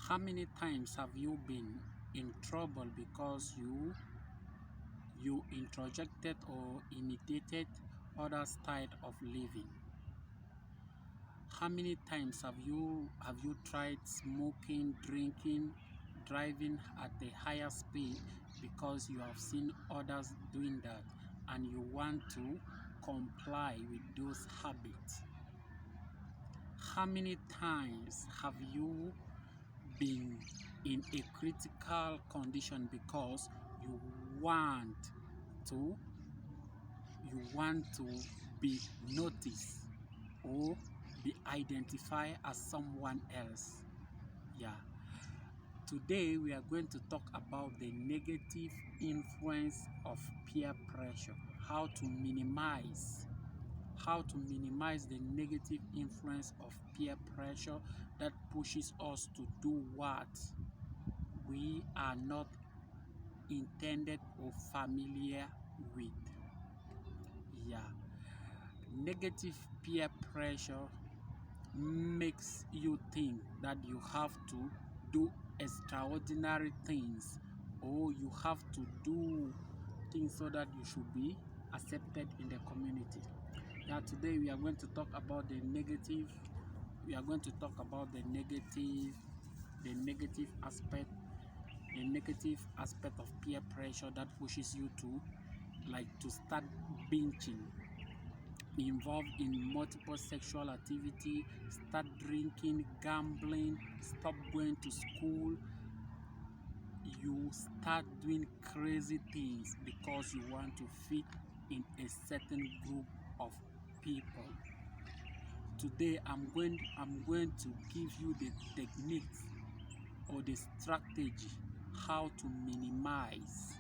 How many times have you been in trouble because you introjected or imitated other style of living? How many times have you tried smoking, drinking, driving at a higher speed because you have seen others doing that and you want to comply with those habits? How many times have you been in a critical condition because you want to to be noticed or be identified as someone else? Yeah. Today we are going to talk about the negative influence of peer pressure. How to minimize the negative influence of peer pressure that pushes us to do what we are not intended or familiar with. Yeah. Negative peer pressure makes you think that you have to do extraordinary things or you have to do things so that you should be accepted in the community. Now today we are going to talk about the negative aspect of peer pressure that pushes you to start binging, involved in multiple sexual activity, start drinking, gambling, stop going to school. You start doing crazy things because you want to fit in a certain group of people. Today I'm going to give you the techniques or the strategy how to minimize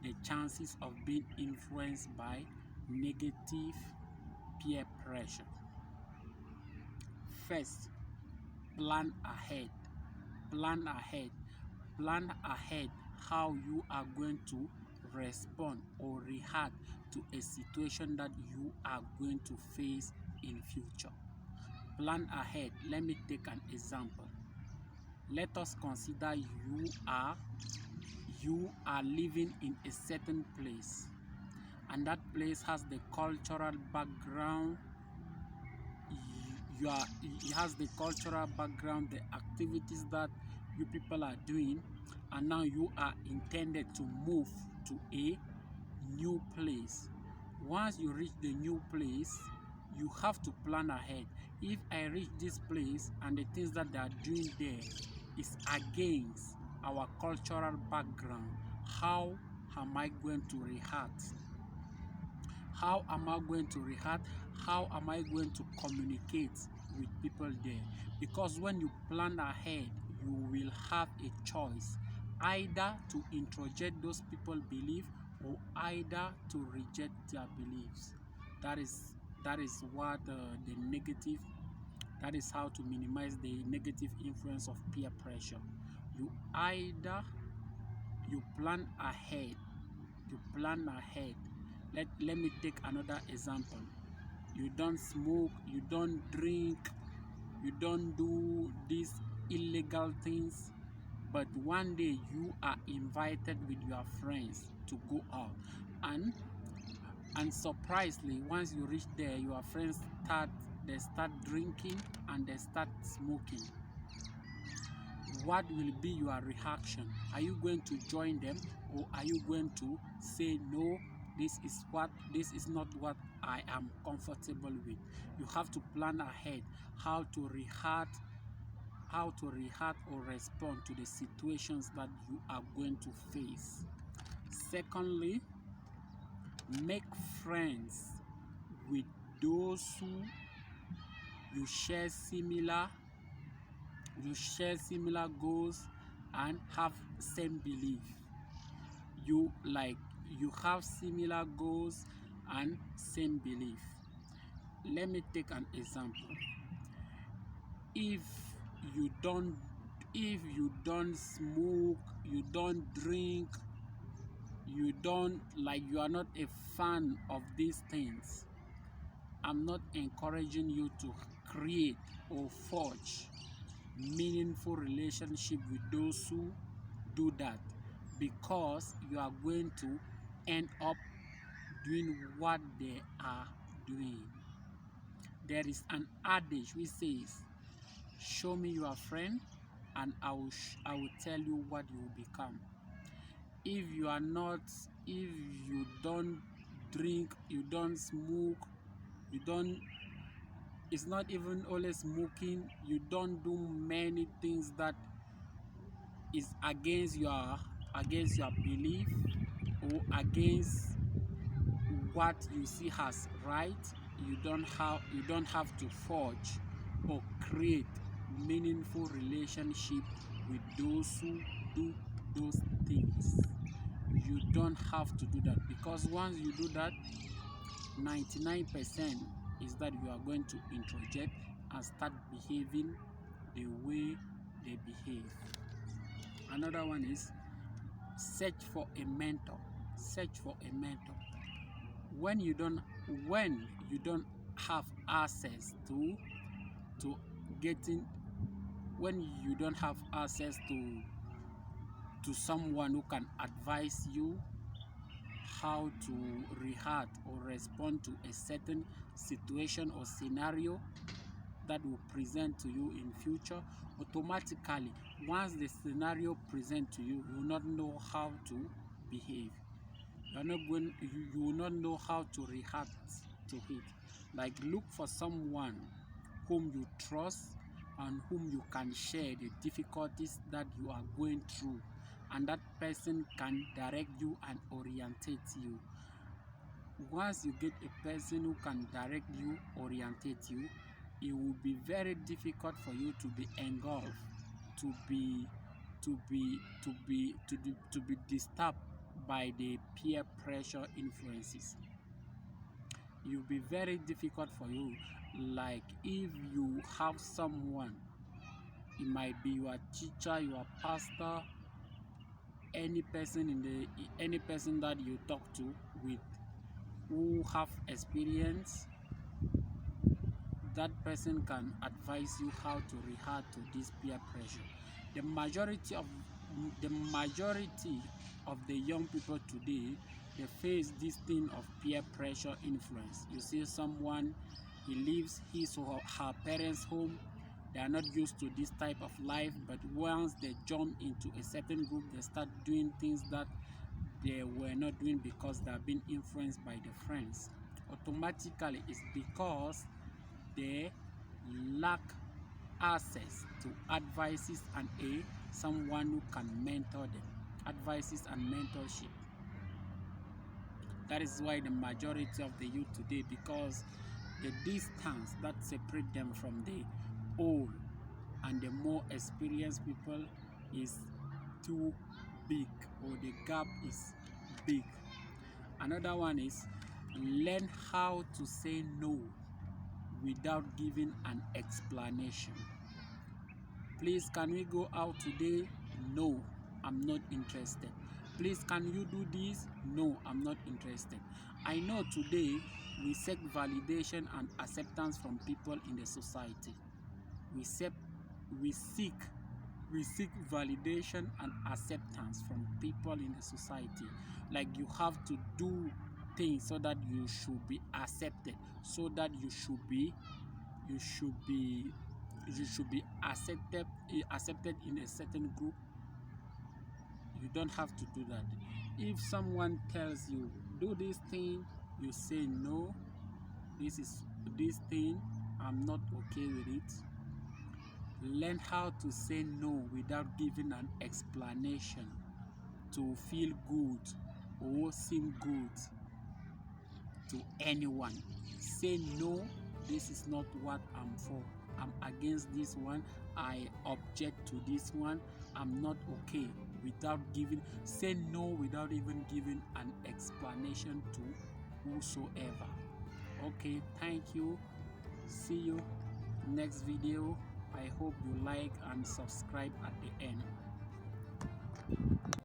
the chances of being influenced by negative peer pressure. First, plan ahead. Plan ahead. Plan ahead how you are going to respond or react to a situation that you are going to face in future. Plan ahead. Let me take an example. Let us consider you are living in a certain place, and that place has the cultural background. It has the cultural background, the activities that you people are doing, and now you are intended to move to a new place. Once you reach the new place, you have to plan ahead. If I reach this place and the things that they are doing there is against our cultural background, how am I going to react? How am I going to react? How am I going to communicate with people there? Because when you plan ahead, you will have a choice either to introject those people's belief or either to reject their beliefs. That is what the negative. That is how to minimize the negative influence of peer pressure. You either you plan ahead. You plan ahead. Let me take another example. You don't smoke, you don't drink, you don't do these illegal things, but one day you are invited with your friends to go out, and surprisingly, once you reach there, your friends start drinking and they start smoking. What will be your reaction? Are you going to join them, or are you going to say no? This is not what I am comfortable with. You have to plan ahead how to react or respond to the situations that you are going to face. Secondly, make friends with those who you share similar goals and have same belief. You have similar goals and same belief. Let me take an example. If you don't smoke, you don't drink, you are not a fan of these things, I'm not encouraging you to create or forge meaningful relationship with those who do that, because you are going to end up doing what they are doing. There is an adage which says, show me your friend and I will tell you what you will become. If you are not, if you don't drink, you don't smoke, you don't, it's not even always smoking, you don't do many things that is against your belief or against what you see as right, you don't have to forge or create meaningful relationship with those who do those things. You don't have to do that, because once you do that, 99% is that you are going to introject and start behaving the way they behave. Another one is search for a mentor. Search for a mentor. When you don't have access to getting, when you don't have access to someone who can advise you how to react or respond to a certain situation or scenario that will present to you in future, automatically once the scenario present to you, you will not know how to behave. You will not know how to react to it. Like, look for someone whom you trust and whom you can share the difficulties that you are going through, and that person can direct you and orientate you. Once you get a person who can direct you, orientate you, it will be very difficult for you to be engulfed, to be disturbed by the peer pressure influences. It will be very difficult for you. Like, if you have someone, it might be your teacher, your pastor, any person that you talk to with who have experience, that person can advise you how to react to this peer pressure. The majority of the young people today, they face this thing of peer pressure influence. You see someone, he leaves his or her parents' home. They are not used to this type of life, but once they jump into a certain group, they start doing things that they were not doing because they are being influenced by their friends. Automatically, it's because they lack access to advices and someone who can mentor them. Advices and mentorship. That is why the majority of the youth today, because the distance that separates them from the old and the more experienced people is too big, or the gap is big. Another one is learn how to say no without giving an explanation. Please, can we go out today? No, I'm not interested. Please, can you do this? No, I'm not interested. I know today we seek validation and acceptance from people in the society. We seek validation and acceptance from people in the society. Like, you have to do things so that you should be accepted, so that you should be accepted in a certain group. You don't have to do that. If someone tells you do this thing, you say no, this thing, I'm not okay with it. Learn how to say no without giving an explanation to feel good or seem good to anyone. Say no, this is not what I'm for. I'm against this one. I object to this one. I'm not okay. Say no without even giving an explanation to whosoever. Okay, thank you. See you next video. I hope you like and subscribe at the end.